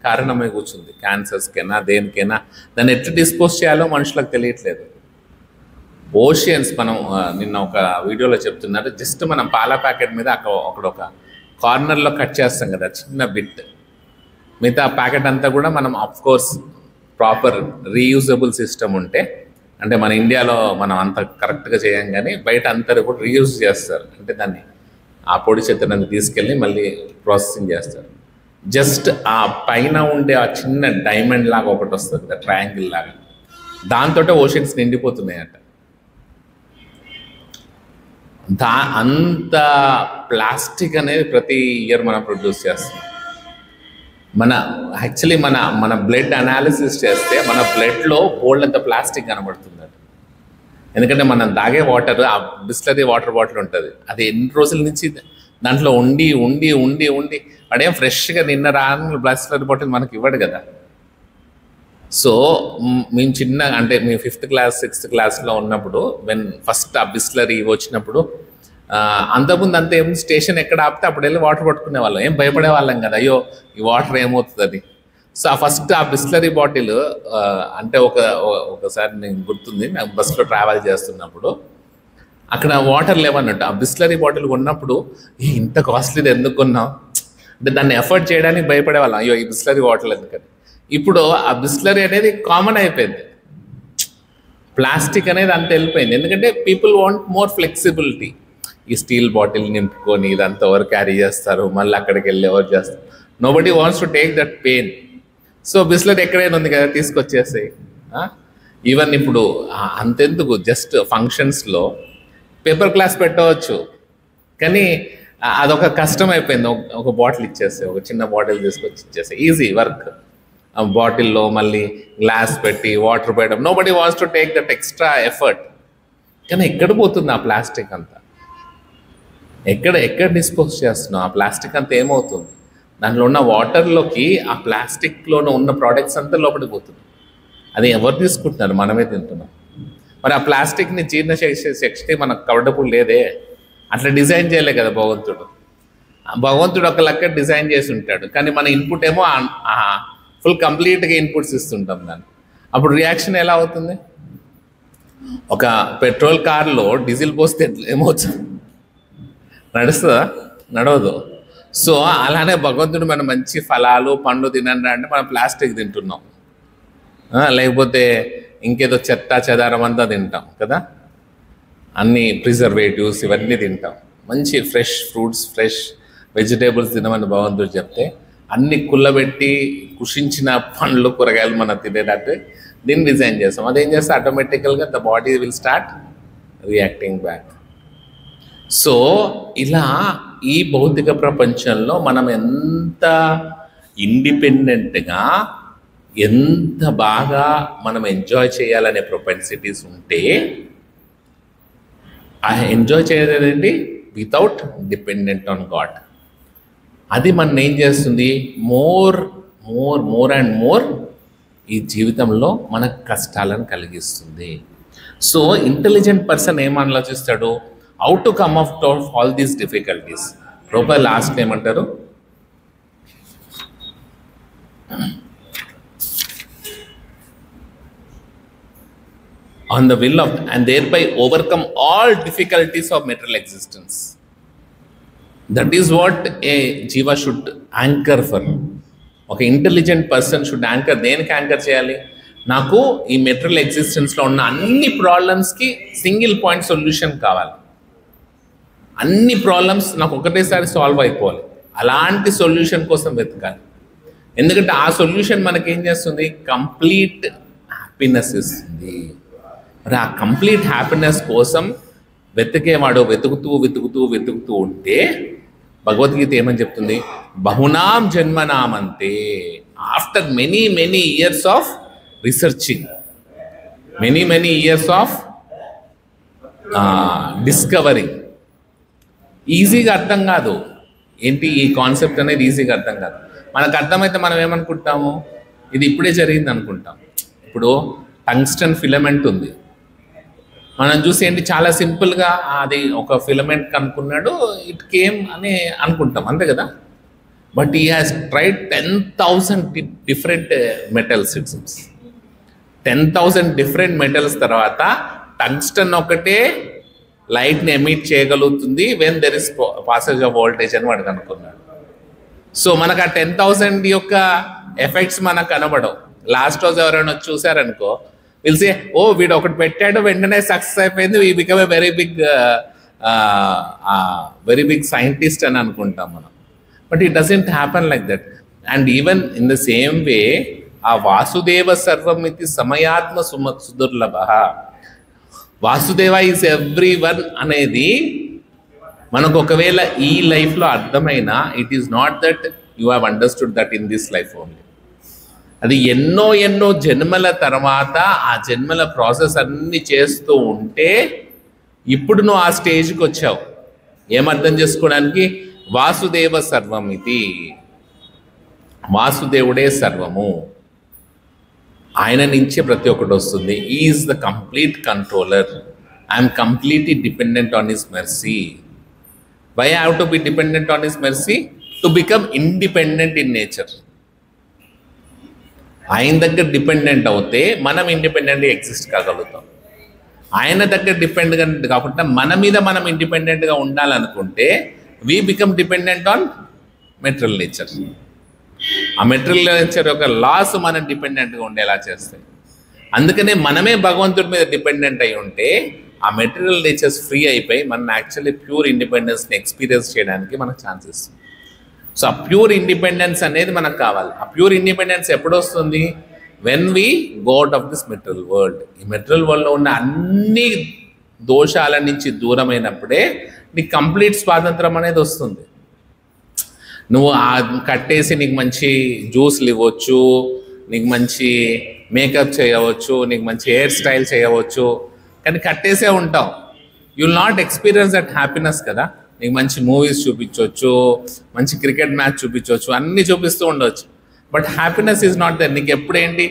కారణమై కూర్చుంది. క్యాన్సర్స్కైనా దేనికైనా దాన్ని ఎట్లా డిస్పోజ్ చేయాలో మనుషులకు తెలియట్లేదు. ఓషియన్స్, మనం నిన్న ఒక వీడియోలో చెప్తున్నారు, జస్ట్ మనం పాల ప్యాకెట్ మీద అక్కడ ఒక కార్నర్లో కట్ చేస్తాం కదా చిన్న బిట్, మిగతా ప్యాకెట్ అంతా కూడా మనం ఆఫ్కోర్స్ ప్రాపర్ రీయూజబుల్ సిస్టమ్ ఉంటే, అంటే మన ఇండియాలో మనం అంత కరెక్ట్గా చేయం, కానీ బయట అంతా కూడా రీయూజ్ చేస్తారు. అంటే దాన్ని ఆ పొడి చెత్తని తీసుకెళ్ళి మళ్ళీ ప్రాసెసింగ్ చేస్తారు. జస్ట్ ఆ పైన ఉండే ఆ చిన్న డైమండ్ లాగా ఒకటి వస్తుంది కదా, ట్రయాంగిల్ లాగా, దాంతో ఓషన్స్ నిండిపోతున్నాయట. అంత ప్లాస్టిక్ అనేది ప్రతి ఇయర్ మనం ప్రొడ్యూస్ చేస్తాం. యాక్చువల్లీ మన బ్లడ్ అనాలిసిస్ చేస్తే మన బ్లడ్లో బోల్డ్ అంత ప్లాస్టిక్ కనబడుతుంది. ఎందుకంటే మనం తాగే వాటర్, ఆ బిస్లరీ వాటర్ బాటిల్ ఉంటుంది, అది ఎన్ని రోజుల నుంచి దాంట్లో ఉండి ఉండి ఉండి ఉండి వాడేం ఫ్రెష్గా నిన్న రాని బిస్లరీ బాటిల్ మనకి ఇవ్వడు కదా. సో మేము అంటే మేము 5th class 6th classలో ఉన్నప్పుడు, ఫస్ట్ ఆ బిస్లరీ వచ్చినప్పుడు అంతకుముందు అంత ఏం స్టేషన్ ఎక్కడ ఆపితే అప్పుడు వెళ్ళి వాటర్ పట్టుకునే వాళ్ళం, ఏం భయపడే వాళ్ళం కదా, అయ్యో ఈ వాటర్ ఏమవుతుంది. సో ఫస్ట్ ఆ బిస్లరీ బాటిల్ అంటే ఒకసారి నేను గుర్తుంది, నాకు బస్సులో ట్రావెల్ చేస్తున్నప్పుడు అక్కడ వాటర్ లేవన్నట్టు. ఆ బిస్లరీ బాటిల్ కొన్నప్పుడు ఇంత కాస్ట్లీది ఎందుకు కొన్నాం అంటే దాన్ని ఎఫర్ట్ చేయడానికి భయపడే వాళ్ళం, అయ్యో ఈ బిస్లరీ వాటర్ ఎందుకని. ఇప్పుడు ఆ బిస్లరీ అనేది కామన్ అయిపోయింది, ప్లాస్టిక్ అనేది అంత వెళ్ళిపోయింది. ఎందుకంటే పీపుల్ వాంట్ మోర్ ఫ్లెక్సిబిలిటీ. ఈ స్టీల్ బాటిల్ నింపుకొని ఇదంతా ఎవరు క్యారీ చేస్తారు, మళ్ళీ అక్కడికి వెళ్ళి ఎవరు చేస్తారు, nobody wants to take that pain. So Bisleri ఎక్కడైనా ఉంది కదా తీసుకొచ్చేసాయి. ఈవెన్ ఇప్పుడు అంతెందుకు, జస్ట్ ఫంక్షన్స్లో పేపర్ గ్లాస్ పెట్టవచ్చు, కానీ అదొక కష్టం అయిపోయింది. ఒక బాటిల్ ఇచ్చేస్తాయి, ఒక చిన్న బాటిల్ తీసుకొచ్చి ఇచ్చేస్తాయి, ఈజీ వర్క్. ఆ బాటిల్లో మళ్ళీ గ్లాస్ పెట్టి వాటర్ పోయడం, nobody wants to take that extra effort. కానీ ఎక్కడ పోతుంది ఆ ప్లాస్టిక్ అంతా, ఎక్కడ డిస్పోజ్ చేస్తున్నాం ఆ ప్లాస్టిక్ అంతా ఏమవుతుంది, దాంట్లో ఉన్న వాటర్లోకి ఆ ప్లాస్టిక్లోనే ఉన్న ప్రోడక్ట్స్ అంతా లోపలికి పోతుంది. అది ఎవరు తీసుకుంటున్నారు, మనమే తింటున్నాం. మరి ఆ ప్లాస్టిక్ని జీర్ణ చేసే శక్తి మనకు కవడపులు లేదే, అట్లా డిజైన్ చేయలే కదా భగవంతుడు ఒక లెక్క డిజైన్ చేసి ఉంటాడు, కానీ మన ఇన్పుట్ ఏమో ఫుల్ కంప్లీట్గా ఇన్పుట్స్ ఇస్తుంటాం దాన్ని. అప్పుడు రియాక్షన్ ఎలా అవుతుంది? ఒక పెట్రోల్ కార్లో డీజిల్ పోస్తే ఏమవుతుంది, నడుస్తుందా? నడవదు. సో అలానే భగవంతుడు మన మంచి ఫలాలు పండ్లు తినండి అంటే మనం ప్లాస్టిక్ తింటున్నాం, లేకపోతే ఇంకేదో చెత్త చెదారం అంతా తింటాం కదా, అన్ని ప్రిజర్వేటివ్స్ ఇవన్నీ తింటాం. మంచి ఫ్రెష్ ఫ్రూట్స్ ఫ్రెష్ వెజిటేబుల్స్ తినమని భగవంతుడు చెప్తే అన్ని కుళ్ళబెట్టి కుషించిన పండ్లు కూరగాయలు మనం తినేటట్టు దీన్ని డిజైన్ చేస్తాం. అదేం చేస్తే ఆటోమేటికల్గా the body will start reacting back. So ఇలా ఈ భౌతిక ప్రపంచంలో మనం ఎంత ఇండిపెండెంట్గా ఎంత బాగా మనం ఎంజాయ్ చేయాలనే ప్రొపెన్సిటీస్ ఉంటే ఆ ఎంజాయ్ చేయలేదండి వితౌట్ డిపెండెంట్ ఆన్ గాడ్. అది మనం ఏం చేస్తుంది, మోర్ అండ్ మోర్ ఈ జీవితంలో మనకు కష్టాలను కలిగిస్తుంది. సో ఇంటెలిజెంట్ పర్సన్ ఏం ఆలోచిస్తాడు, how to come out of all these difficulties. రూపాయి లాస్ట్ ఏమంటారు, on the will of and thereby overcome all difficulties of material existence. That is what a jiva should anchor for. ఒక intelligent person should anchor. దేనికి anchor చేయాలి, నాకు ఈ material ఎగ్జిస్టెన్స్లో ఉన్న అన్ని ప్రాబ్లమ్స్కి single point solution కావాలి, అన్ని ప్రాబ్లమ్స్ నాకు ఒకటేసారి సాల్వ్ అయిపోవాలి, అలాంటి సొల్యూషన్ కోసం వెతకాలి. ఎందుకంటే ఆ సొల్యూషన్ మనకేం చేస్తుంది, కంప్లీట్ హ్యాపీనెస్ ఇస్తుంది. మరి ఆ కంప్లీట్ హ్యాపీనెస్ కోసం వెతికేవాడు వెతుకుతూ ఉంటే భగవద్గీత ఏమని చెప్తుంది, బహునాం జన్మనామంతే. After many years of researching, many years of discovering. ఈజీగా అర్థం కాదు ఏంటి ఈ కాన్సెప్ట్ అనేది, ఈజీగా అర్థం కాదు. మనకు అర్థమైతే మనం ఏమనుకుంటాము, ఇది ఇప్పుడే జరిగింది అనుకుంటాం. ఇప్పుడు టంగ్స్టన్ ఫిలమెంట్ ఉంది, మనం చూసి ఏంటి చాలా సింపుల్గా అది ఒక ఫిలమెంట్ కనుక్కున్నాడు, ఇట్ కేమ్ అని అనుకుంటాం, అంతే కదా. But he has tried 10,000 different metals. It seems 10,000 different metals తర్వాత టంగ్స్టన్ ఒకటే లైట్ని ఎమిట్ చేయగలుగుతుంది when there is passage of voltage అని వాడు కనుక్కున్నాడు. సో మనకు ఆ 10,000 యొక్క ఎఫెక్ట్స్ మనకు కనబడవు. లాస్ట్ రోజు ఎవరైనా చూసారనుకో, పిలిచి ఓ వీడు ఒకటి పెట్టాడు వెంటనే సక్సెస్ అయిపోయింది, we become a very big scientist అని అనుకుంటాం మనం. But it doesn't happen like that. And even in the same way ఆ వాసుదేవ సర్వం ఇది సమయాత్మ సుదుర్లభ, వాసుదేవ ఈజ్ ఎవ్రీ వన్ అనేది మనకు ఒకవేళ ఈ లైఫ్లో అర్థమైనా, it is not that you have understood that in this life only. అది ఎన్నో జన్మల తర్వాత ఆ జన్మల ప్రాసెస్ అన్ని చేస్తూ ఉంటే ఇప్పుడు నువ్వు ఆ స్టేజ్కి వచ్చావు. ఏమర్థం చేసుకోవడానికి, వాసుదేవ సర్వం ఇది, వాసుదేవుడే సర్వము, ఆయన నుంచే ప్రతి ఒక్కటి వస్తుంది. Is the complete controller, I'm completely dependent on his mercy. Why have to be dependent on his mercy? To become independent in nature. ఆయన దగ్గర డిపెండెంట్ అవుతే మనం ఇండిపెండెంట్గా ఎగ్జిస్ట్ కాగలుగుతాం. ఆయన దగ్గర డిపెండెంట్ కాకుండా మన మీద మనం ఇండిపెండెంట్గా ఉండాలనుకుంటే we become dependent on material nature. ఆ మెటీరియల్ నేచర్ యొక్క లాస్ మనం డిపెండెంట్గా ఉండేలా చేస్తాయి. అందుకనే మనమే భగవంతుడి మీద డిపెండెంట్ అయి ఉంటే ఆ మెటీరియల్ నేచర్స్ ఫ్రీ అయిపోయి మనం యాక్చువల్లీ ప్యూర్ ఇండిపెండెన్స్ని ఎక్స్పీరియన్స్ చేయడానికి మనకు ఛాన్స్ ఇస్తుంది. సో ఆ ప్యూర్ ఇండిపెండెన్స్ అనేది మనకు కావాలి. ఆ ప్యూర్ ఇండిపెండెన్స్ ఎప్పుడు వస్తుంది? When we go out of this material world. ఈ మెటీరియల్ వరల్డ్లో ఉన్న అన్ని దోషాల నుంచి దూరమైనప్పుడే నీకు కంప్లీట్ స్వాతంత్రం అనేది వస్తుంది. నువ్వు కట్టేసి నీకు మంచి జ్యూస్లు ఇవ్వచ్చు, నీకు మంచి మేకప్ చేయవచ్చు, నీకు మంచి హెయిర్ స్టైల్ చేయవచ్చు, కానీ కట్టేసే ఉంటావు. You will not experience that happiness కదా. నీకు మంచి మూవీస్ చూపించవచ్చు, మంచి క్రికెట్ మ్యాచ్ చూపించవచ్చు, అన్నీ చూపిస్తూ ఉండవచ్చు. But happiness is not there. నీకు ఎప్పుడేంటి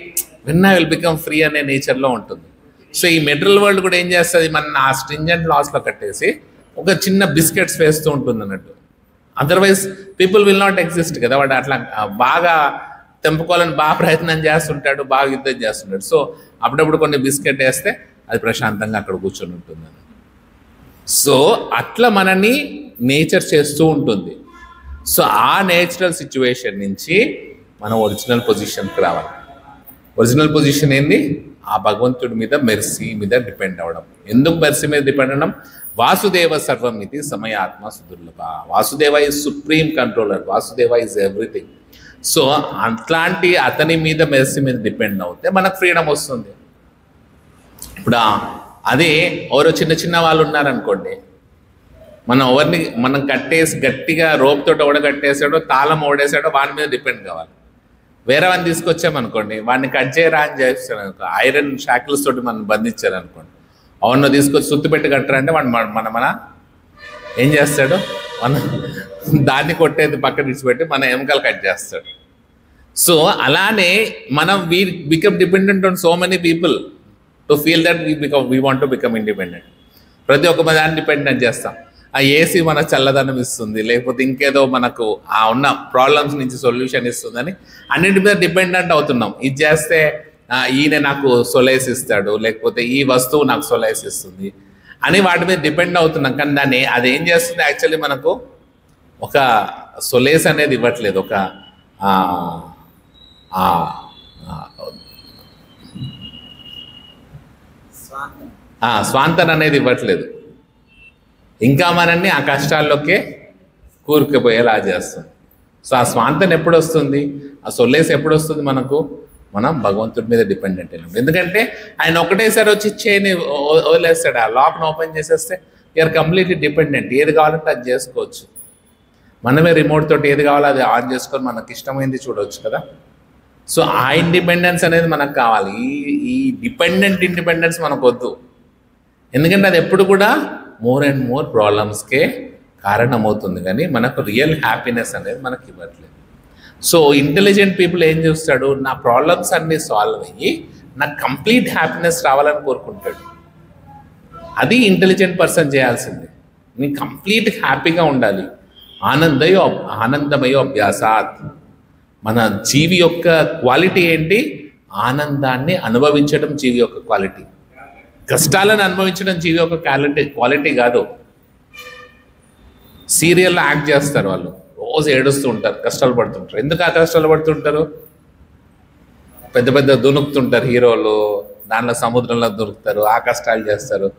when I will become free అనే నేచర్లో ఉంటుంది. సో ఈ మెటీరియల్ వరల్డ్ కూడా ఏం చేస్తుంది, మన ఆ స్ట్రింజెంట్ లాస్లో కట్టేసి ఒక చిన్న బిస్కెట్స్ వేస్తూ ఉంటుంది అన్నట్టు. Otherwise people will not exist కదా. వాడు అట్లా బాగా తెంపుకోవాలని బాగా ప్రయత్నం చేస్తుంటాడు, బాగా యుద్ధం చేస్తుంటాడు. సో అప్పుడప్పుడు కొన్ని బిస్కెట్ వేస్తే అది ప్రశాంతంగా అక్కడ కూర్చొని ఉంటుంది. సో అట్లా మనని నేచర్ చేస్తూ ఉంటుంది. సో ఆ నేచురల్ సిచ్యువేషన్ నుంచి మనం ఒరిజినల్ పొజిషన్కి రావాలి. ఒరిజినల్ పొజిషన్ ఏంది? ఆ భగవంతుడి మీద మెర్సీ మీద డిపెండ్ అవ్వడం. ఎందుకు మెర్సీ మీద డిపెండ్ అవ్వడం? వాసుదేవ సర్వం ఇది సమయాత్మ సుదుర్లభ. Vasudeva is supreme controller. Vasudeva is everything. So అట్లాంటి అతని మీద మెర్సీ మీద డిపెండ్ అవుతే మనకు ఫ్రీడమ్ వస్తుంది. ఇప్పుడు అదే ఎవరో చిన్న చిన్న వాళ్ళు ఉన్నారనుకోండి, మనం కట్టేసి గట్టిగా రోప్ తోటి ఓడ కట్టేసాడో తాళం ఓడేసాడో వాడి మీద డిపెండ్ కావాలి. వేరే వాడిని తీసుకొచ్చామనుకోండి, వాడిని కట్ చేయరా అని చేస్తాడు అనుకో, ఐరన్ షాకిల్స్ తోటి మనం బంధించారు అనుకోండి, అవును తీసుకొచ్చి సుత్తి పెట్టి కట్టరంటే వాడు మన ఏం చేస్తాడు, దాన్ని కొట్టేది పక్కన విడిచిపెట్టి మన ఎముకలు కట్ చేస్తాడు. సో అలానే మనం we become dependent on so many people to feel that we want to become independent. ప్రతి ఒక్క దాన్ని డిపెండెంట్ చేస్తాం. ఆ ఏసీ మన చల్లదనం ఇస్తుంది, లేకపోతే ఇంకేదో మనకు ఆ ఉన్న ప్రాబ్లమ్స్ నుంచి సొల్యూషన్ ఇస్తుందని అన్నింటి మీద డిపెండెంట్ అవుతున్నాం. ఇది చేస్తే ఈయన నాకు సొలైస్ ఇస్తాడు, లేకపోతే ఈ వస్తువు నాకు సొలైస్ ఇస్తుంది అని వాటి మీద డిపెండ్ అవుతున్నాం. కానీ దాన్ని అది ఏం చేస్తుంది, యాక్చువల్లీ మనకు ఒక సొలేస్ అనేది ఇవ్వట్లేదు, ఒక స్వాంతన అనేది ఇవ్వట్లేదు. ఇంకా మనల్ని ఆ కష్టాల్లోకే కూరుకుపోయేలా చేస్తుంది. సో ఆ స్వాంతన ఎప్పుడు వస్తుంది, ఆ సొల్లేస్ ఎప్పుడు వస్తుంది మనకు? మనం భగవంతుడి మీద డిపెండెంట్ అయినప్పుడు. ఎందుకంటే ఆయన ఒకటేసారి వచ్చి చేయని వదిలేస్తాడు, ఆ లాక్ను ఓపెన్ చేసేస్తే యూఆర్ కంప్లీట్లీ డిపెండెంట్. ఏది కావాలంటే అది చేసుకోవచ్చు. మనమే రిమోట్ తోటి ఏది కావాలో అది ఆన్ చేసుకొని మనకి ఇష్టమైంది చూడవచ్చు కదా. సో ఆ ఇండిపెండెన్స్ అనేది మనకు కావాలి. ఈ డిపెండెంట్ ఇండిపెండెన్స్ మనకు వద్దు. ఎందుకంటే అది ఎప్పుడు కూడా మోర్ అండ్ మోర్ ప్రాబ్లమ్స్కే కారణమవుతుంది, కానీ మనకు రియల్ హ్యాపీనెస్ అనేది మనకి ఇవ్వట్లేదు. సో ఇంటెలిజెంట్ పీపుల్ ఏం చూస్తాడు, నా ప్రాబ్లమ్స్ అన్నీ సాల్వ్ అయ్యి నాకు కంప్లీట్ హ్యాపీనెస్ రావాలని కోరుకుంటాడు. అది ఇంటెలిజెంట్ పర్సన్ చేయాల్సింది. నేను కంప్లీట్ హ్యాపీగా ఉండాలి. ఆనందమయో అభ్యాసాత్. మన జీవి యొక్క క్వాలిటీ ఏంటి? ఆనందాన్ని అనుభవించడం జీవి యొక్క క్వాలిటీ. కష్టాలను అనుభవించడం జీవి యొక్క క్వాలిటీ కాదు. సీరియల్లో యాక్ట్ చేస్తారు వాళ్ళు, రోజు ఏడుస్తూ ఉంటారు, కష్టాలు పడుతుంటారు. ఎందుకు ఆ కష్టాలు పడుతుంటారు? పెద్ద పెద్ద దునుకుతుంటారు హీరోలు, దాంట్లో సముద్రంలో దొరుకుతారు, ఆ కష్టాలు చేస్తారు,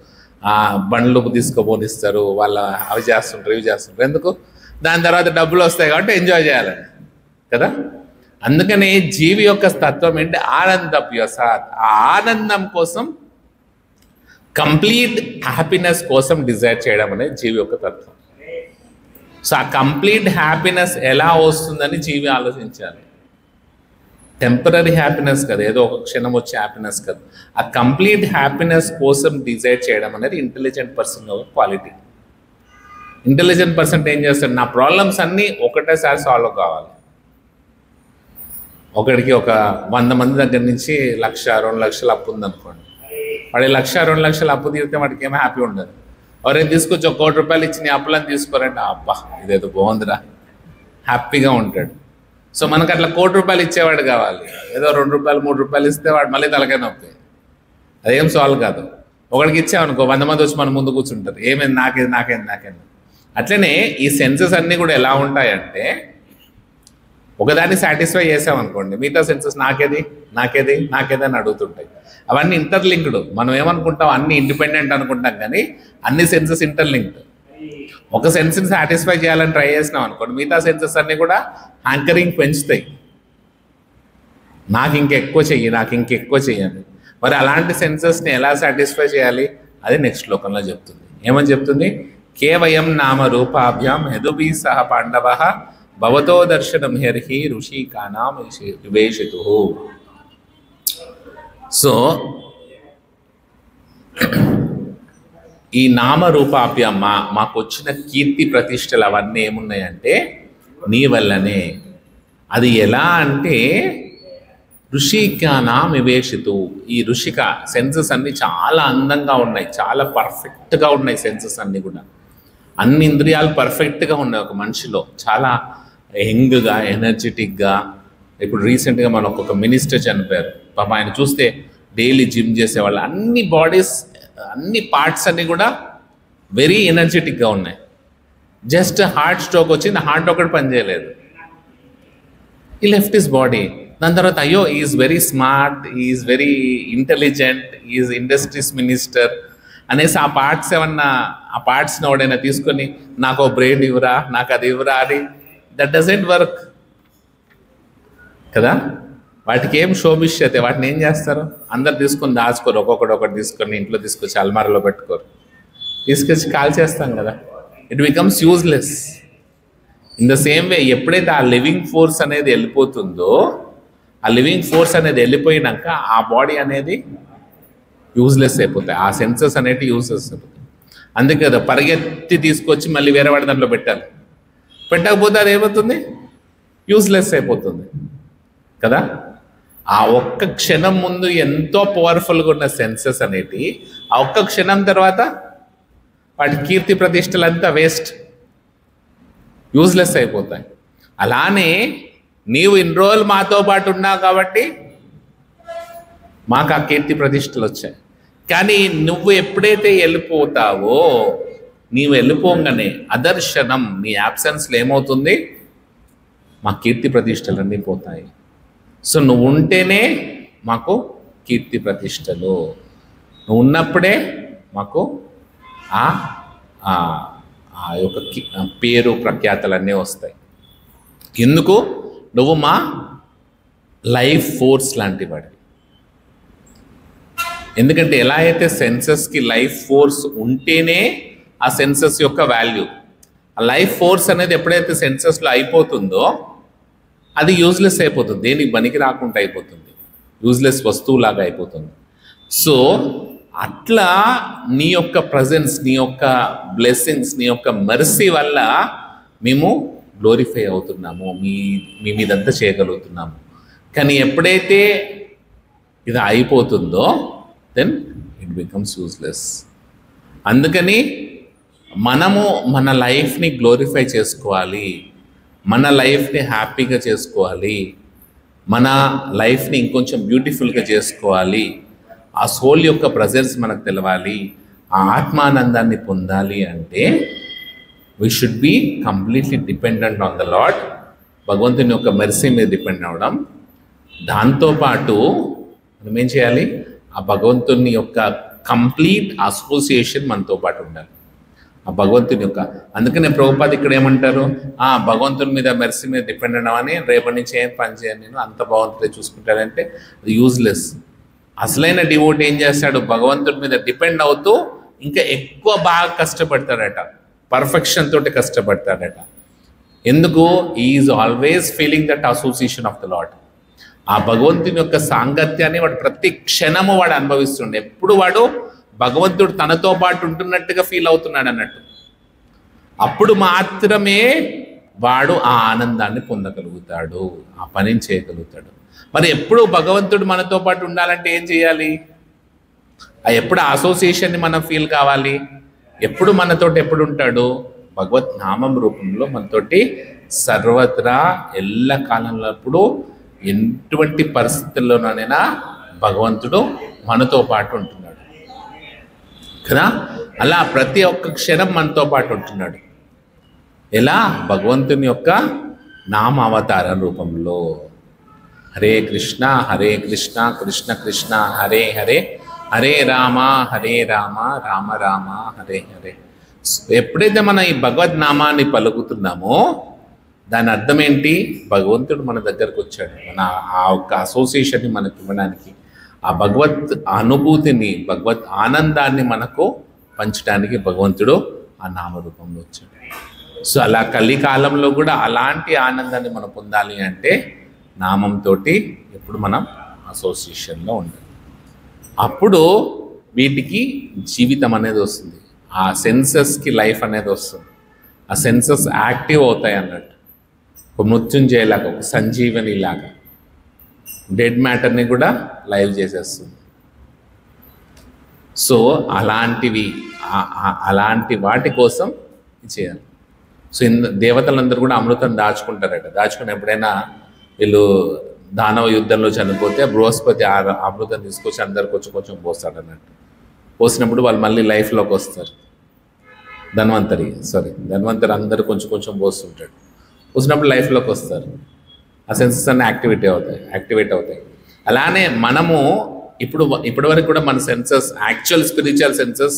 ఆ బండ్లు తీసుకుపోనిస్తారు, వాళ్ళ అవి చేస్తుంటారు, ఇవి చేస్తుంటారు. ఎందుకు? దాని తర్వాత డబ్బులు వస్తాయి కాబట్టి ఎంజాయ్ చేయాలని కదా. అందుకని జీవి యొక్క తత్వం ఏంటి? ఆనందప్యసాత్. ఆ ఆనందం కోసం, కంప్లీట్ హ్యాపీనెస్ కోసం డిజైర్ చేయడం అనేది జీవి యొక్క తత్వం. సో ఆ కంప్లీట్ హ్యాపీనెస్ ఎలా వస్తుందని జీవి ఆలోచించాలి. టెంపరీ హ్యాపీనెస్ కదా, ఏదో ఒక క్షణం వచ్చే హ్యాపీనెస్ కదా. ఆ కంప్లీట్ హ్యాపీనెస్ కోసం డిజైర్ చేయడం అనేది ఇంటెలిజెంట్ పర్సన్ యొక్క క్వాలిటీ. ఇంటెలిజెంట్ పర్సన్ ఏం చేస్తాడు, నా ప్రాబ్లమ్స్ అన్నీ ఒకటేసారి సాల్వ్ కావాలి. ఒకడికి ఒక 100 మంది దగ్గర నుంచి 1,00,000, 2 లక్షలు అప్పు ఉందనుకోండి, వాడి 1,00,000, 2 లక్షలు అప్పు తీరితే వాడికి ఏమో హ్యాపీ ఉండదు. ఎవరైనా తీసుకొచ్చి 1 కోటి రూపాయలు ఇచ్చి నీ అప్పులను తీసుకోరంటే అబ్బా ఇదేదో బాగుందిరా, హ్యాపీగా ఉంటాడు. సో మనకు అట్లా 1 కోటి రూపాయలు ఇచ్చేవాడు కావాలి. ఏదో 2 రూపాయలు 3 రూపాయలు ఇస్తే వాడు మళ్ళీ తలకాయ నొప్పి, అదేం సాల్వ్ కాదు. ఒకడికి ఇచ్చామనుకో 100 మంది వచ్చి మన ముందు కూర్చుంటారు, ఏమైంది నాకేంది. అట్లనే ఈ సెన్సెస్ అన్నీ కూడా ఎలా ఉంటాయంటే, ఒకదాన్ని సాటిస్ఫై చేసామనుకోండి మిగతా సెన్సెస్ నాకేది అని అడుగుతుంటాయి. అవన్నీ ఇంటర్లింక్డ్. మనం ఏమనుకుంటాం, అన్ని ఇండిపెండెంట్ అనుకుంటాం, కానీ అన్ని సెన్సెస్ ఇంటర్లింక్డ్. ఒక సెన్స్ని సాటిస్ఫై చేయాలని ట్రై చేసినాం అనుకోండి మిగతా సెన్సెస్ అన్నీ కూడా హ్యాంకరింగ్ పెంచుతాయి. నాకు ఇంకెక్కువ చెయ్యాలి. మరి అలాంటి సెన్సెస్ని ఎలా సాటిస్ఫై చేయాలి అది నెక్స్ట్ శ్లోకంలో చెప్తుంది. ఏమని చెప్తుంది? కేవయం నామ రూపాభ్యాం యదుభి సహ పాండవ భవతో దర్శనం హెర్హి ఋషికానాం వివేషితు. సో ఈ నామరూపాభ్యాం మాకు వచ్చిన కీర్తి ప్రతిష్టలు అవన్నీ ఏమున్నాయంటే నీ వల్లనే. అది ఎలా అంటే ఋషికానాం వివేషితు. ఈ ఋషిక సెన్సెస్ అన్ని చాలా అందంగా ఉన్నాయి, చాలా పర్ఫెక్ట్గా ఉన్నాయి. సెన్సెస్ అన్నీ కూడా అన్ని ఇంద్రియాలు పర్ఫెక్ట్గా ఉన్నాయి ఒక మనిషిలో, చాలా యంగ్గా ఎనర్జెటిక్గా. ఇప్పుడు రీసెంట్గా మన ఒక మినిస్టర్ చనిపోయారు పాప, ఆయన చూస్తే డైలీ జిమ్ చేసేవాళ్ళు. అన్ని బాడీస్ అన్ని పార్ట్స్ అన్నీ కూడా వెరీ ఎనర్జెటిక్గా ఉన్నాయి. జస్ట్ హార్ట్ స్ట్రోక్ వచ్చింది, హార్ట్ ఒకటి పనిచేయలేదు, ఈ లెఫ్ట్ హిస్ బాడీ. దాని తర్వాత అయ్యో is very smart, is very intelligent, is industries minister అనేసి ఆ పార్ట్స్ని ఎవడైనా తీసుకొని నాకు బ్రెయిన్ ఇవ్వరా, నాకు అది ఇవ్వరా అని, దట్ డజంట్ వర్క్ కదా. వాటికి ఏం శోభిష్యతే, వాటిని ఏం చేస్తారు, అందరు తీసుకొని దాచుకోరు, ఒకటి తీసుకొని ఇంట్లో తీసుకొచ్చి అల్మారాలో పెట్టుకోరు, తీసుకొచ్చి కాల్ చేస్తాం కదా. It becomes useless. In the same వే ఎప్పుడైతే ఆ లివింగ్ ఫోర్స్ అనేది వెళ్ళిపోతుందో, ఆ లివింగ్ ఫోర్స్ అనేది వెళ్ళిపోయినాక ఆ బాడీ అనేది యూజ్లెస్ అయిపోతాయి, ఆ సెన్సెస్ అనేవి యూజ్లెస్ అయిపోతాయి. అందుకే కదా పరిగెత్తి తీసుకొచ్చి మళ్ళీ వేరే వాడి దాంట్లో పెట్టాలి. పెట్టకపోతే అది ఏమవుతుంది, యూజ్లెస్ అయిపోతుంది కదా. ఆ ఒక్క క్షణం ముందు ఎంతో పవర్ఫుల్గా ఉన్న సెన్సెస్ అనేటి ఆ ఒక్క క్షణం తర్వాత వాటి కీర్తి ప్రతిష్టలంతా వేస్ట్, యూజ్లెస్ అయిపోతాయి. అలానే నీవు ఇన్ని రోజులు మాతో పాటు ఉన్నావు కాబట్టి మాకు ఆ కీర్తి ప్రతిష్టలు వచ్చాయి. కానీ నువ్వు ఎప్పుడైతే వెళ్ళిపోతావో, నీవు వెళ్ళిపోగానే అదర్శనం, నీ యాబ్సెన్స్లో ఏమవుతుంది, మా కీర్తి ప్రతిష్టలన్నీ పోతాయి. సో నువ్వు ఉంటేనే మాకు కీర్తి ప్రతిష్టలు, నువ్వు ఉన్నప్పుడే మాకు ఆ యొక్క పేరు ప్రఖ్యాతలన్నీ వస్తాయి. ఎందుకు? నువ్వు మా లైఫ్ ఫోర్స్ లాంటి వాడి. ఎందుకంటే ఎలా అయితే సెన్సెస్కి లైఫ్ ఫోర్స్ ఉంటేనే ఆ సెన్సెస్ యొక్క వాల్యూ, ఆ లైఫ్ ఫోర్స్ అనేది ఎప్పుడైతే సెన్సెస్లో అయిపోతుందో అది యూజ్లెస్ అయిపోతుంది, దేనికి పనికి రాకుండా అయిపోతుంది, యూజ్లెస్ వస్తువులాగా అయిపోతుంది. సో అట్లా నీ యొక్క ప్రజెన్స్, నీ యొక్క బ్లెస్సింగ్స్, నీ యొక్క మెర్సీ వల్ల మేము గ్లోరిఫై అవుతున్నాము, మీ మీదంతా చేయగలుగుతున్నాము. కానీ ఎప్పుడైతే ఇది అయిపోతుందో దెన్ ఇట్ బికమ్స్ యూజ్లెస్. అందుకని మనము మన లైఫ్ని గ్లోరిఫై చేసుకోవాలి, మన లైఫ్ని హ్యాపీగా చేసుకోవాలి, మన లైఫ్ని ఇంకొంచెం బ్యూటిఫుల్గా చేసుకోవాలి. ఆ సోల్ యొక్క ప్రజెన్స్ మనకు తెలవాలి, ఆ ఆత్మానందాన్ని పొందాలి అంటే we should be completely dependent on the lord. భగవంతుని యొక్క మెర్సీ మీద డిపెండ్ అవ్వడం. దాంతోపాటు మనం ఏం చేయాలి, ఆ భగవంతుని యొక్క కంప్లీట్ అసోసియేషన్ మనతో పాటు ఉండాలి, ఆ భగవంతుని యొక్క. అందుకనే ప్రభుపాద ఇక్కడ ఏమంటారు, భగవంతుని మీద మెర్సీ మీద డిపెండ్ అవ్వని, రేపటి నుంచి ఏం పని చేయను నేను, అంత భగవంతుడే చూసుకుంటాడంటే అది యూజ్లెస్. అసలైన డివోట్ ఏం చేస్తాడు, భగవంతుడి మీద డిపెండ్ అవుతూ ఇంకా ఎక్కువ బాగా కష్టపడతాడట, పర్ఫెక్షన్ తోటి కష్టపడతాడట. ఎందుకు? Is always feeling that association of the lord. ఆ భగవంతుని యొక్క సాంగత్యాన్ని వాడు ప్రతి క్షణము వాడు అనుభవిస్తుండే. ఎప్పుడు వాడు భగవంతుడు తనతో పాటు ఉంటున్నట్టుగా ఫీల్ అవుతున్నాడు అన్నట్టు. అప్పుడు మాత్రమే వాడు ఆ ఆనందాన్ని పొందగలుగుతాడు, ఆ పనిని చేయగలుగుతాడు. మరి ఎప్పుడు భగవంతుడు మనతో పాటు ఉండాలంటే ఏం చేయాలి? ఎప్పుడు అసోసియేషన్ని మనం ఫీల్ కావాలి, ఎప్పుడు మనతోటి ఎప్పుడు ఉంటాడు? భగవత్ నామం రూపంలో మనతోటి సర్వత్రా ఎల్ల కాలంలో ఎటువంటి పరిస్థితుల్లోనైనా భగవంతుడు మనతో పాటు ఉంటున్నాడు కదా. అలా ప్రతి ఒక్క క్షణం మనతో పాటు ఉంటున్నాడు. ఎలా? భగవంతుని యొక్క నామ అవతార రూపంలో. హరే కృష్ణ కృష్ణ కృష్ణ హరే హరే, హరే రామ రామ రామ హరే హరే. ఎప్పుడైతే మనం ఈ భగవద్ నామాన్ని పలుకుతున్నామో దాని అర్థం ఏంటి? భగవంతుడు మన దగ్గరకు వచ్చాడు. మన ఆ ఒక్క అసోసియేషన్ని మనకి ఇవ్వడానికి, ఆ భగవత్ అనుభూతిని, భగవత్ ఆనందాన్ని మనకు పంచడానికి భగవంతుడు ఆ నామరూపంలో వచ్చాడు. సో అలా కలికాలంలో కూడా అలాంటి ఆనందాన్ని మనం పొందాలి అంటే నామంతో ఎప్పుడు మనం అసోసియేషన్లో ఉండాలి. అప్పుడు వీటికి జీవితం అనేది వస్తుంది, ఆ సెన్సెస్కి లైఫ్ అనేది వస్తుంది, ఆ సెన్సెస్ యాక్టివ్ అవుతాయి అన్నట్టు. ఒక మృత్యుంజయలాగా, ఒక సంజీవని లాగా డెడ్ మ్యాటర్ని కూడా లైవ్ చేసేస్తుంది. సో అలాంటి వాటి కోసం చేయాలి. సో దేవతలందరూ కూడా అమృతం దాచుకుంటారట. దాచుకుని ఎప్పుడైనా వీళ్ళు దానవ యుద్ధంలో చనిపోతే బృహస్పతి అమృతం తీసుకొచ్చి అందరికి వచ్చి కొంచెం పోస్తాడు అన్నట్టు. పోసినప్పుడు వాళ్ళు మళ్ళీ లైఫ్లోకి వస్తారు. ధన్వంతరి అందరు కొంచెం కొంచెం పోస్తుంటాడు. పోసినప్పుడు లైఫ్లోకి వస్తారు. ఆ సెన్సెస్ అన్నీ యాక్టివేట్ అవుతాయి. అలానే మనము ఇప్పటి వరకు కూడా మన senses, actual spiritual senses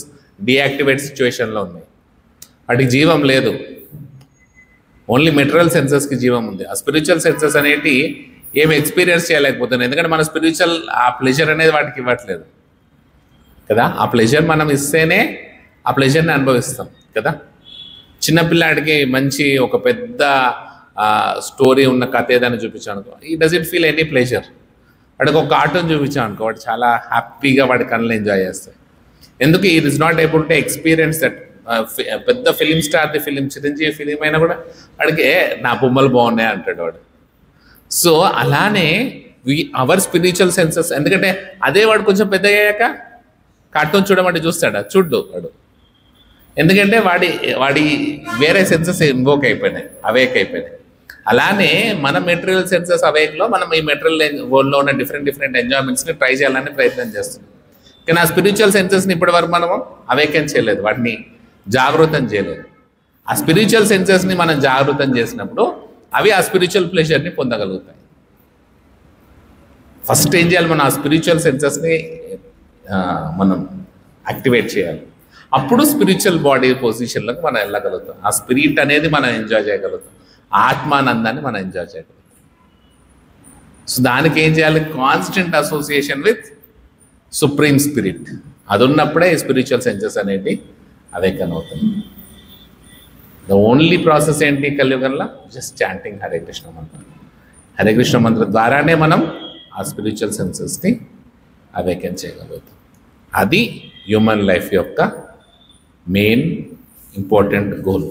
deactivate సిచ్యువేషన్లో ఉన్నాయి. వాటికి జీవం లేదు. ఓన్లీ మెటీరియల్ సెన్సెస్కి జీవం ఉంది. ఆ స్పిరిచువల్ సెన్సెస్ అనేటి ఏమి ఎక్స్పీరియన్స్ చేయలేకపోతున్నాయి. ఎందుకంటే మన స్పిరిచువల్ ఆ ప్లెజర్ అనేది వాటికి ఇవ్వట్లేదు కదా. ఆ ప్లెజర్ మనం ఇస్తేనే ఆ ప్లెజర్ని అనుభవిస్తాం కదా. చిన్నపిల్లాడికి మంచి ఒక పెద్ద స్టోరీ ఉన్న కథ ఏదైనా చూపించాను అనుకో, ఈ డజంట్ ఫీల్ ఎనీ ప్లెజర్. వాడికి ఒక కార్టూన్ చూపించాం అనుకో, వాడు చాలా హ్యాపీగా వాడి కళ్ళు ఎంజాయ్ చేస్తాయి. ఎందుకు? ఈ is not able to experience that. పెద్ద ఫిలిం స్టార్ది ఫిలిం, చిరంజీవి ఫిలిం అయినా కూడా వాడికి నా బొమ్మలు బాగున్నాయి అంటాడు వాడు. సో అలానే అవర్ స్పిరిచువల్ సెన్సెస్, ఎందుకంటే అదే వాడు కొంచెం పెద్ద అయ్యాక కార్టూన్ చూడమంటే చూస్తాడా? చూడ్డు వాడు. ఎందుకంటే వాడి వేరే సెన్సెస్ ఇన్వోక్ అయిపోయినాయి, అవేక్ అయిపోయినాయి. అలానే మన మెటీరియల్ సెన్సెస్ అవేక్లో మనం ఈ మెటీరియల్ వరల్డ్లో ఉన్న డిఫరెంట్ ఎంజాయ్మెంట్స్ని ట్రై చేయాలని ప్రయత్నం చేస్తున్నాం. కానీ ఆ స్పిరిచువల్ సెన్సెస్ని ఇప్పటి వరకు మనము అవేకం చేయలేదు, వాటిని జాగృతం చేయలేదు. ఆ స్పిరిచువల్ సెన్సెస్ని మనం జాగృతం చేసినప్పుడు అవి ఆ స్పిరిచువల్ ప్లెజర్ని పొందగలుగుతాయి. ఫస్ట్ ఏం చేయాలి? మనం ఆ స్పిరిచువల్ సెన్సెస్ని మనం యాక్టివేట్ చేయాలి. అప్పుడు స్పిరిచువల్ బాడీ పొజిషన్లకు మనం వెళ్ళగలుగుతాం. ఆ స్పిరిట్ అనేది మనం ఎంజాయ్ చేయగలుగుతాం, ఆత్మానందాన్ని మనం ఎంజాయ్ చేయగలుగుతాం. సో దానికి ఏం చేయాలి? Constant association with supreme spirit. అది ఉన్నప్పుడే స్పిరిచువల్ సెన్సెస్ అనేవి అవేకన్ అవుతాయి. ద ఓన్లీ ప్రాసెస్ ఏంటి కలియుగంలో? జస్ట్ చాంటింగ్ హరే కృష్ణ మంత్రం. హరే కృష్ణ మంత్రం ద్వారానే మనం ఆ స్పిరిచువల్ సెన్సెస్ని అవేకన్ చేయగలుగుతాం. అది హ్యూమన్ లైఫ్ యొక్క మెయిన్ ఇంపార్టెంట్ గోల్.